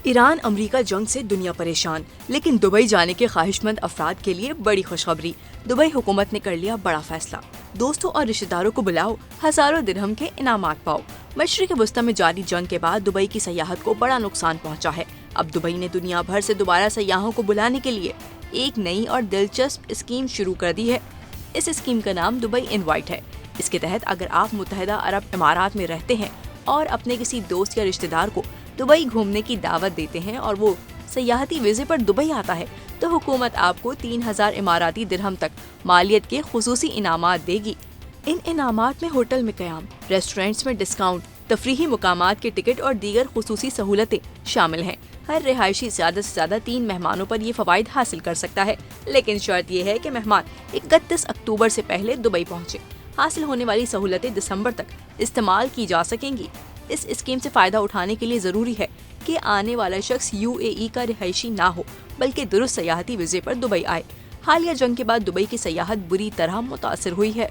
ایران امریکہ جنگ سے دنیا پریشان، لیکن دبئی جانے کے خواہشمند افراد کے لیے بڑی خوشخبری۔ دبئی حکومت نے کر لیا بڑا فیصلہ، دوستوں اور رشتہ داروں کو بلاؤ، ہزاروں درہم کے انعامات پاؤ۔ مشرق وسطی میں جاری جنگ کے بعد دبئی کی سیاحت کو بڑا نقصان پہنچا ہے۔ اب دبئی نے دنیا بھر سے دوبارہ سیاحوں کو بلانے کے لیے ایک نئی اور دلچسپ اسکیم شروع کر دی ہے۔ اس اسکیم کا نام دبئی انوائٹ ہے۔ اس کے تحت اگر آپ متحدہ عرب امارات میں رہتے ہیں اور اپنے کسی دوست یا رشتہ دار کو دبئی گھومنے کی دعوت دیتے ہیں اور وہ سیاحتی ویزے پر دبئی آتا ہے، تو حکومت آپ کو 3000 اماراتی درہم تک مالیت کے خصوصی انعامات دے گی۔ ان انعامات میں ہوٹل میں قیام، ریسٹورنٹس میں ڈسکاؤنٹ، تفریحی مقامات کے ٹکٹ اور دیگر خصوصی سہولتیں شامل ہیں۔ ہر رہائشی زیادہ سے زیادہ 3 مہمانوں پر یہ فوائد حاصل کر سکتا ہے، لیکن شرط یہ ہے کہ مہمان 31 اکتوبر سے پہلے دبئی پہنچے۔ حاصل ہونے والی سہولتیں دسمبر تک استعمال کی جا سکیں گی۔ اس اسکیم سے فائدہ اٹھانے کے لیے ضروری ہے کہ آنے والا شخص UAE کا رہائشی نہ ہو، بلکہ درست سیاحتی ویزے پر دبئی آئے۔ حالیہ جنگ کے بعد دبئی کی سیاحت بری طرح متاثر ہوئی ہے۔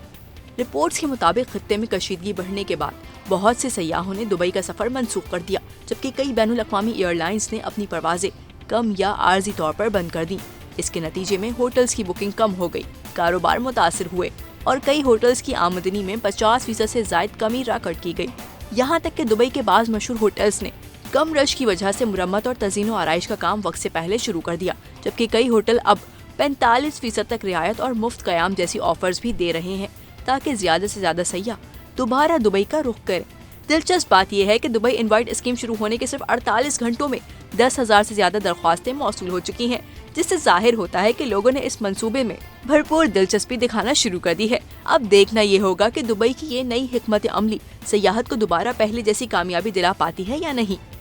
رپورٹس کے مطابق خطے میں کشیدگی بڑھنے کے بعد بہت سے سیاحوں نے دبئی کا سفر منسوخ کر دیا، جبکہ کئی بین الاقوامی ایئر لائنز نے اپنی پروازیں کم یا عارضی طور پر بند کر دیں۔ اس کے نتیجے میں ہوٹلز کی بکنگ کم ہو گئی، کاروبار متاثر ہوئے اور کئی ہوٹلز کی آمدنی میں 50% سے زائد کمی ریکارڈ کی گئی۔ یہاں تک کہ دبئی کے بعض مشہور ہوٹلز نے کم رش کی وجہ سے مرمت اور تزئین و آرائش کا کام وقت سے پہلے شروع کر دیا، جبکہ کئی ہوٹل اب 45% تک رعایت اور مفت قیام جیسی آفرز بھی دے رہے ہیں تاکہ زیادہ سے زیادہ سیاح دوبارہ دبئی کا رخ کریں۔ دلچسپ بات یہ ہے کہ دبئی انوائٹ اسکیم شروع ہونے کے صرف 48 گھنٹوں میں 10,000 سے زیادہ درخواستیں موصول ہو چکی ہیں، جس سے ظاہر ہوتا ہے کہ لوگوں نے اس منصوبے میں بھرپور دلچسپی دکھانا شروع کر دی ہے۔ اب دیکھنا یہ ہوگا کہ دبئی کی یہ نئی حکمت عملی سیاحت کو دوبارہ پہلے جیسی کامیابی دلا پاتی ہے یا نہیں۔